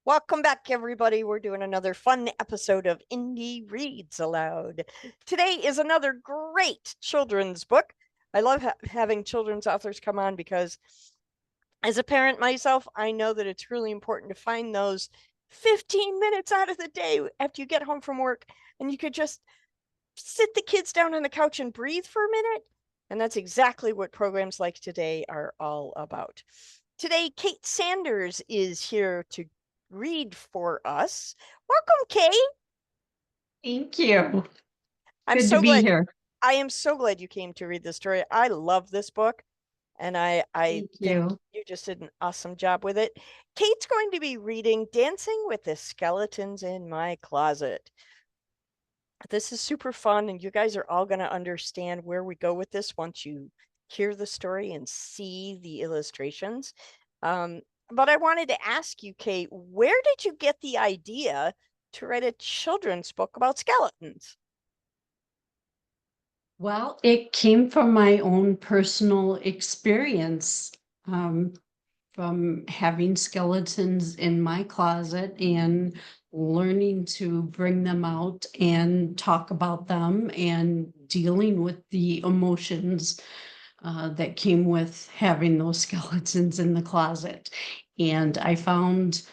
Welcome back, everybody. We're doing another fun episode of Indie Reads Aloud. Today is another great children's book. I love having children's authors come on because, as a parent myself, I know that it's really important to find those 15 minutes out of the day after you get home from work and you could just sit the kids down on the couch and breathe for a minute. And that's exactly what programs like today are all about. Today, Kate Sanders is here to read for us. Welcome, Kate. Thank you. I'm Good to so be glad. here. I am so glad you came to read this story. I love this book, and I Thank think you. you just did an awesome job with it. Kate's going to be reading Dancing with the Skeletons in My Closet. This is super fun, and you guys are all going to understand where we go with this once you hear the story and see the illustrations. But I wanted to ask you, Kate, where did you get the idea to write a children's book about skeletons? Well, it came from my own personal experience from having skeletons in my closet and learning to bring them out and talk about them and dealing with the emotions that came with having those skeletons in the closet. And I found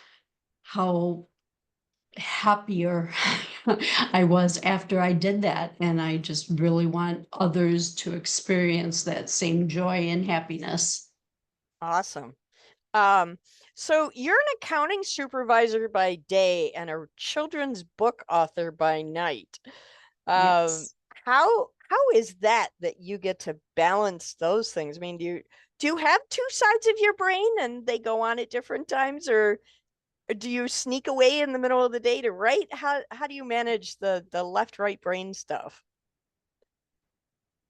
how happier I was after I did that. And I just really want others to experience that same joy and happiness. Awesome. Um, so you're an accounting supervisor by day and a children's book author by night. Um, Yes. how is that you get to balance those things? I mean, do you have two sides of your brain and they go on at different times, or do you sneak away in the middle of the day to write? How do you manage the left right brain stuff?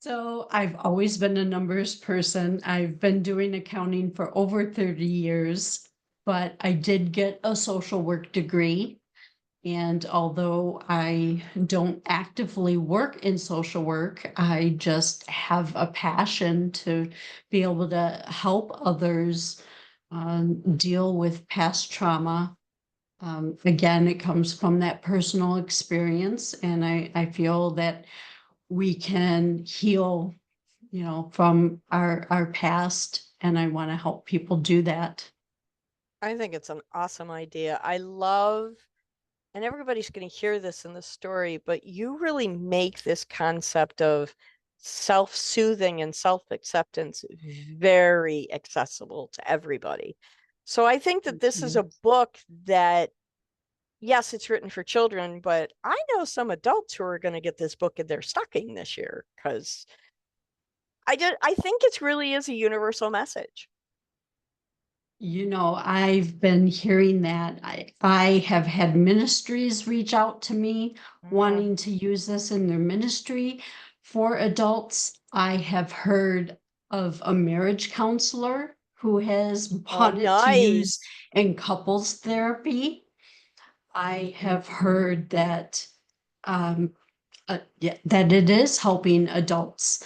So I've always been a numbers person. I've been doing accounting for over 30 years, but I did get a social work degree. And although I don't actively work in social work, I just have a passion to be able to help others deal with past trauma. Again, it comes from that personal experience, and I feel that we can heal, from our past, and I want to help people do that. I think it's an awesome idea. I love, and everybody's going to hear this in the story, but you really make this concept of self-soothing and self-acceptance very accessible to everybody. So I think that Thank this is you. a book that, yes, it's written for children, but I know some adults who are going to get this book in their stocking this year because I think it really is a universal message. I've been hearing that. I have had ministries reach out to me Mm. wanting to use this in their ministry for adults. I have heard of a marriage counselor who has Oh, bought it to use nice. in couples therapy. I have heard that yeah, that it is helping adults.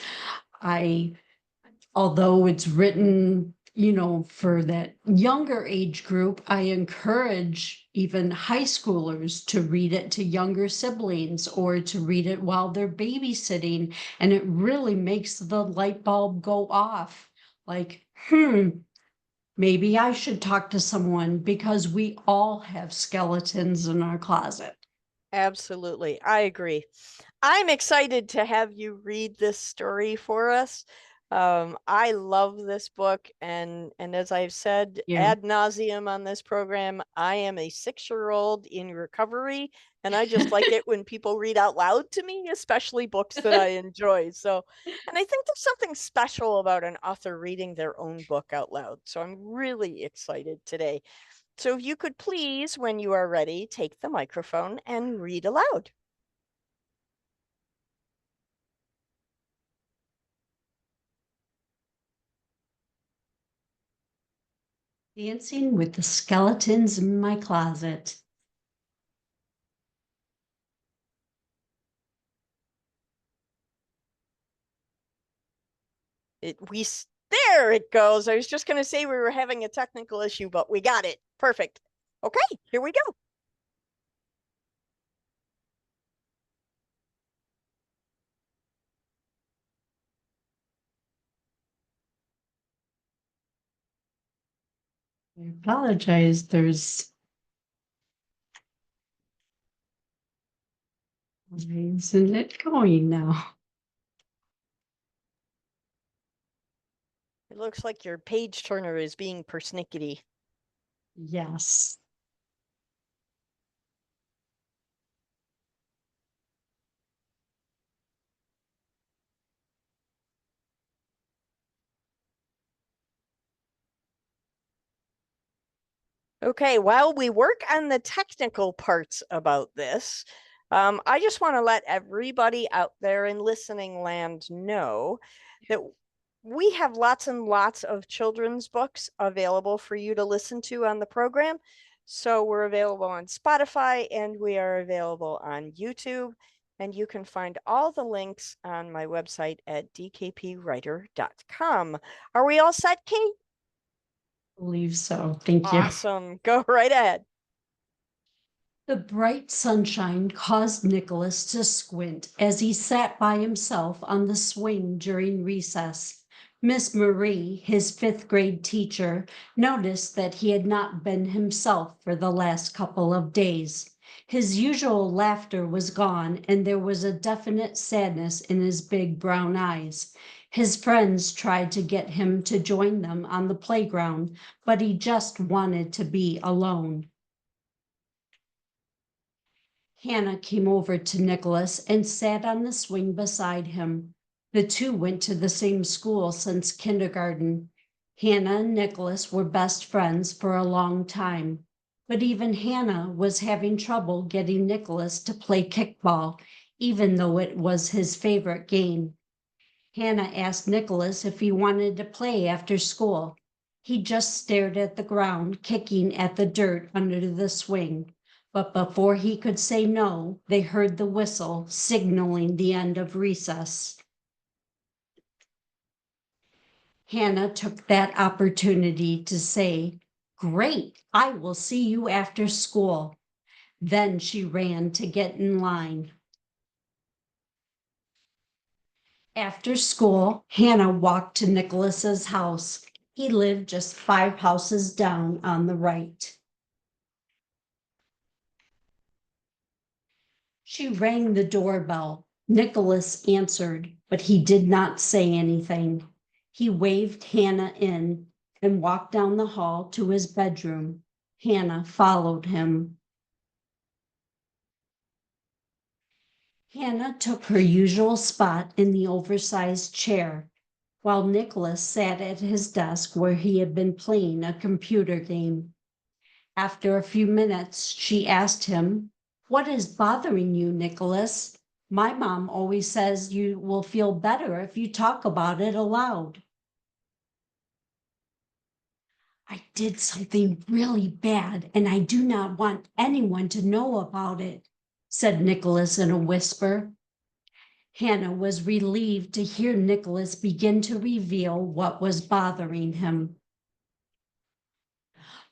I Although it's written, for that younger age group, I encourage even high schoolers to read it to younger siblings or to read it while they're babysitting. And it really makes the light bulb go off. Like, maybe I should talk to someone because we all have skeletons in our closet. Absolutely. I agree. I'm excited to have you read this story for us. I love this book, and as I've said You. ad nauseum on this program, I am a 6-year-old in recovery, and I just like it when people read out loud to me, especially books that I enjoy. So, and I think there's something special about an author reading their own book out loud. So I'm really excited today. So if you could please, when you are ready, take the microphone and read aloud. Dancing with the skeletons in my closet. There it goes. I was just going to say we were having a technical issue, but we got it. Perfect. Okay, here we go. I apologize. Why isn't it going now? It looks like your page turner is being persnickety. Yes. Okay, while we work on the technical parts about this, I just want to let everybody out there in listening land know that we have lots and lots of children's books available for you to listen to on the program. So we're available on Spotify and we are available on YouTube. And you can find all the links on my website at dkpwriter.com. Are we all set, Kate? Believe so. Thank you. Awesome. Go right ahead. The bright sunshine caused Nicholas to squint as he sat by himself on the swing during recess. Miss Marie, his fifth-grade teacher, noticed that he had not been himself for the last couple of days. His usual laughter was gone, and there was a definite sadness in his big brown eyes. His friends tried to get him to join them on the playground, but he just wanted to be alone. Hannah came over to Nicholas and sat on the swing beside him. The two went to the same school since kindergarten. Hannah and Nicholas were best friends for a long time, but even Hannah was having trouble getting Nicholas to play kickball, even though it was his favorite game. Hannah asked Nicholas if he wanted to play after school. He just stared at the ground, kicking at the dirt under the swing. But before he could say no, they heard the whistle signaling the end of recess. Hannah took that opportunity to say, "Great, I will see you after school." Then she ran to get in line. After school, Hannah walked to Nicholas's house. He lived just 5 houses down on the right. She rang the doorbell. Nicholas answered, but he did not say anything. He waved Hannah in and walked down the hall to his bedroom. Hannah followed him. Hannah took her usual spot in the oversized chair, while Nicholas sat at his desk where he had been playing a computer game. After a few minutes, she asked him, "What is bothering you, Nicholas? My mom always says you will feel better if you talk about it aloud." "I did something really bad, and I do not want anyone to know about it," said Nicholas in a whisper. Hannah was relieved to hear Nicholas begin to reveal what was bothering him.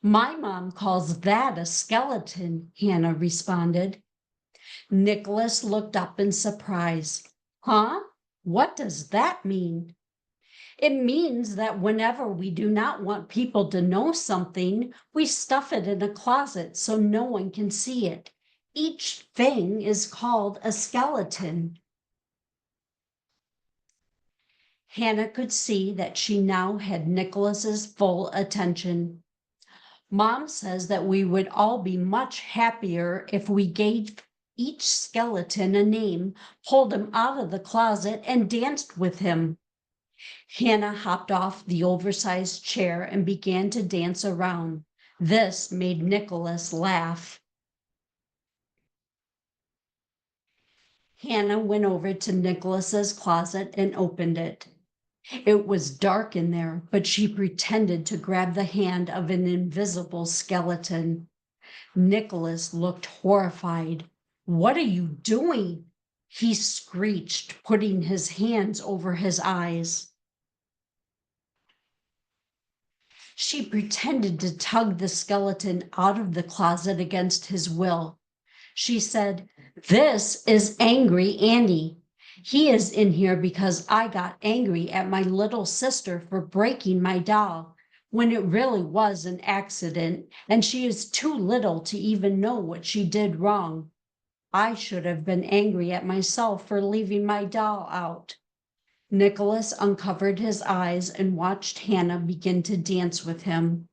"My mom calls that a skeleton," Hannah responded. Nicholas looked up in surprise. "Huh? What does that mean?" "It means that whenever we do not want people to know something, we stuff it in a closet so no one can see it. Each thing is called a skeleton." Hannah could see that she now had Nicholas's full attention. "Mom says that we would all be much happier if we gave each skeleton a name, pulled him out of the closet, and danced with him." Hannah hopped off the oversized chair and began to dance around. This made Nicholas laugh. Hannah went over to Nicholas's closet and opened it. It was dark in there, but she pretended to grab the hand of an invisible skeleton. Nicholas looked horrified. "What are you doing?" he screeched, putting his hands over his eyes. She pretended to tug the skeleton out of the closet against his will. She said, "This is Angry Andy. He is in here because I got angry at my little sister for breaking my doll, when it really was an accident, and she is too little to even know what she did wrong. I should have been angry at myself for leaving my doll out." Nicholas uncovered his eyes and watched Hannah begin to dance with him.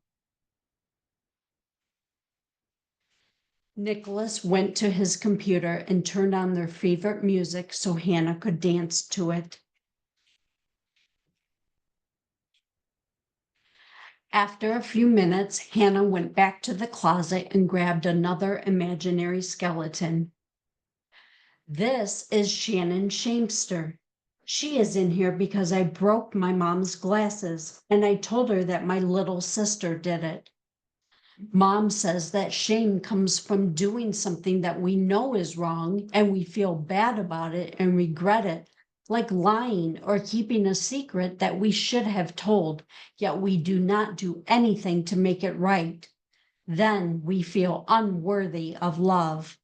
Nicholas went to his computer and turned on their favorite music so Hannah could dance to it. After a few minutes, Hannah went back to the closet and grabbed another imaginary skeleton. "This is Shannon Shamester. She is in here because I broke my mom's glasses, and I told her that my little sister did it. Mom says that shame comes from doing something that we know is wrong, and we feel bad about it and regret it, like lying or keeping a secret that we should have told, yet we do not do anything to make it right. Then we feel unworthy of love."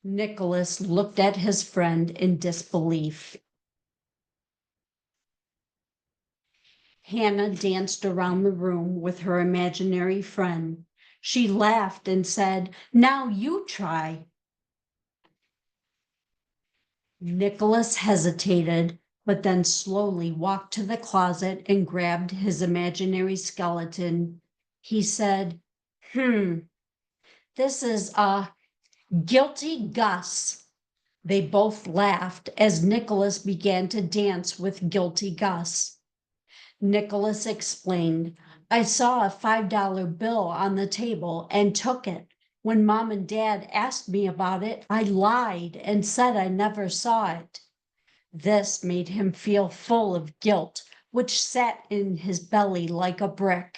Nicholas looked at his friend in disbelief. Hannah danced around the room with her imaginary friend. She laughed and said, "Now you try." Nicholas hesitated, but then slowly walked to the closet and grabbed his imaginary skeleton. He said, "This is a Guilty Gus." They both laughed as Nicholas began to dance with Guilty Gus. Nicholas explained, "I saw a $5 bill on the table and took it. When Mom and Dad asked me about it, I lied and said I never saw it." This made him feel full of guilt, which sat in his belly like a brick.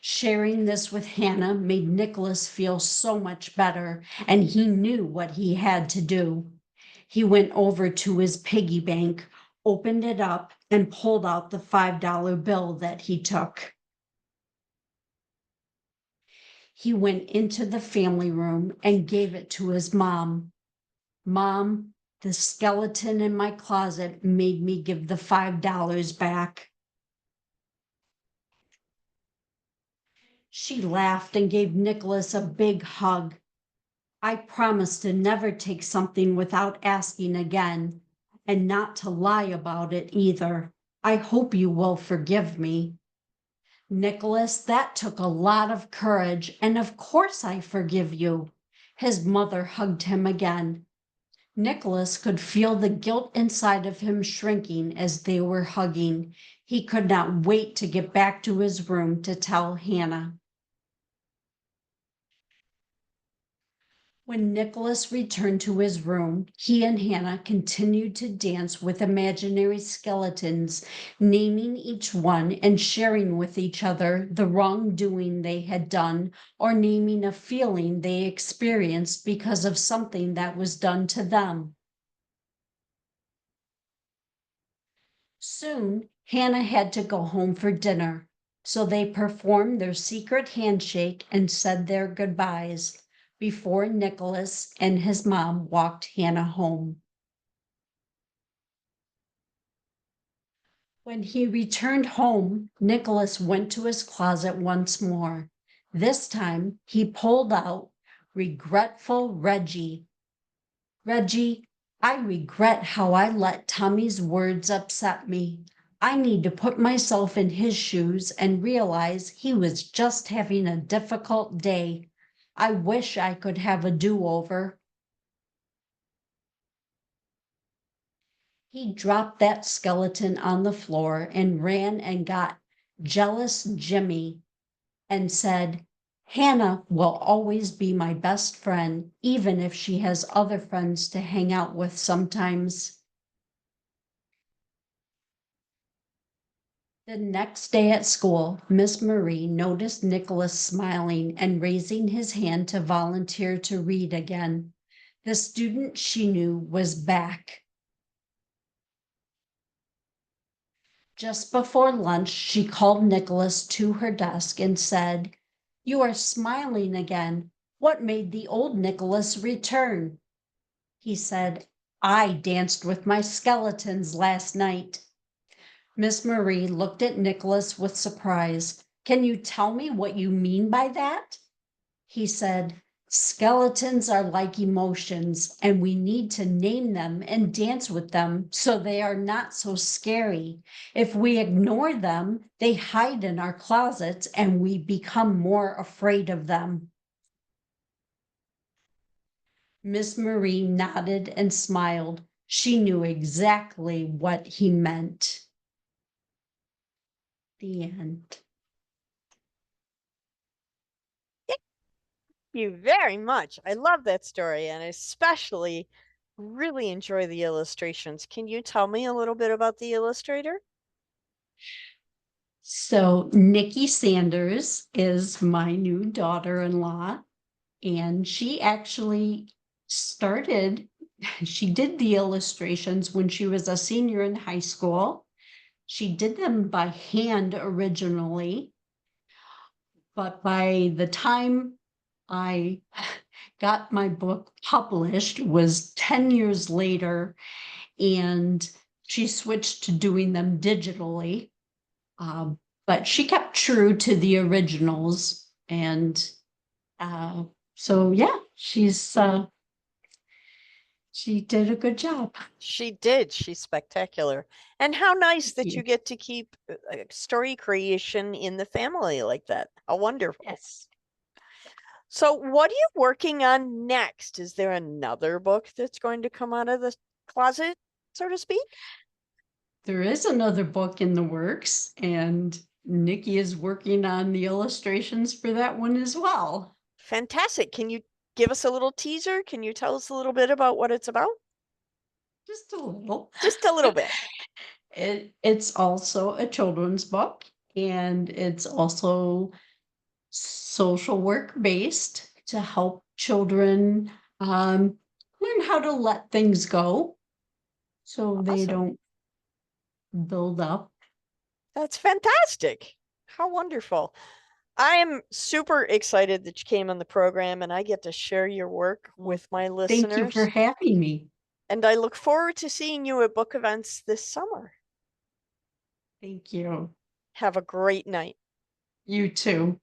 Sharing this with Hannah made Nicholas feel so much better, and he knew what he had to do. He went over to his piggy bank, opened it up, and pulled out the $5 bill that he took. He went into the family room and gave it to his mom. "Mom, the skeleton in my closet made me give the $5 back." She laughed and gave Nicholas a big hug. "I promise to never take something without asking again, and not to lie about it either. I hope you will forgive me." "Nicholas, that took a lot of courage, and of course I forgive you." His mother hugged him again. Nicholas could feel the guilt inside of him shrinking as they were hugging. He could not wait to get back to his room to tell Hannah. When Nicholas returned to his room, he and Hannah continued to dance with imaginary skeletons, naming each one and sharing with each other the wrongdoing they had done, or naming a feeling they experienced because of something that was done to them. Soon, Hannah had to go home for dinner, so they performed their secret handshake and said their goodbyes before Nicholas and his mom walked Hannah home. When he returned home, Nicholas went to his closet once more. This time, he pulled out Regretful Reggie. "Reggie, I regret how I let Tommy's words upset me. I need to put myself in his shoes and realize he was just having a difficult day. I wish I could have a do-over." He dropped that skeleton on the floor and ran and got Jealous Jimmy and said, "Hannah will always be my best friend, even if she has other friends to hang out with sometimes." The next day at school, Miss Marie noticed Nicholas smiling and raising his hand to volunteer to read again. The student she knew was back. Just before lunch, she called Nicholas to her desk and said, "You are smiling again. What made the old Nicholas return?" He said, "I danced with my skeletons last night." Miss Marie looked at Nicholas with surprise. "Can you tell me what you mean by that?" He said, "Skeletons are like emotions, and we need to name them and dance with them so they are not so scary. If we ignore them, they hide in our closets and we become more afraid of them." Miss Marie nodded and smiled. She knew exactly what he meant. The end. Thank you very much. I love that story, and I especially really enjoy the illustrations. Can you tell me a little bit about the illustrator? So Nikki Sanders is my new daughter-in-law, and she actually started, she did the illustrations when she was a senior in high school. She did them by hand originally, but by the time I got my book published was 10 years later, and she switched to doing them digitally. But she kept true to the originals, and so yeah, she did a good job. She did. She's spectacular. And how nice Thank that you you. get to keep story creation in the family like that. How wonderful. Yes. So, what are you working on next? Is there another book that's going to come out of the closet, so to speak? There is another book in the works, and Nikki is working on the illustrations for that one as well. Fantastic. Can you give us a little teaser? Can you tell us a little bit about what it's about? Just a little. Just a little bit. It's also a children's book, and it's also social work based to help children learn how to let things go so they Awesome. don't build up. That's fantastic. How wonderful. I am super excited that you came on the program and I get to share your work Well, with my thank you for listeners. having me. And I look forward to seeing you at book events this summer. Thank you. Have a great night. You too.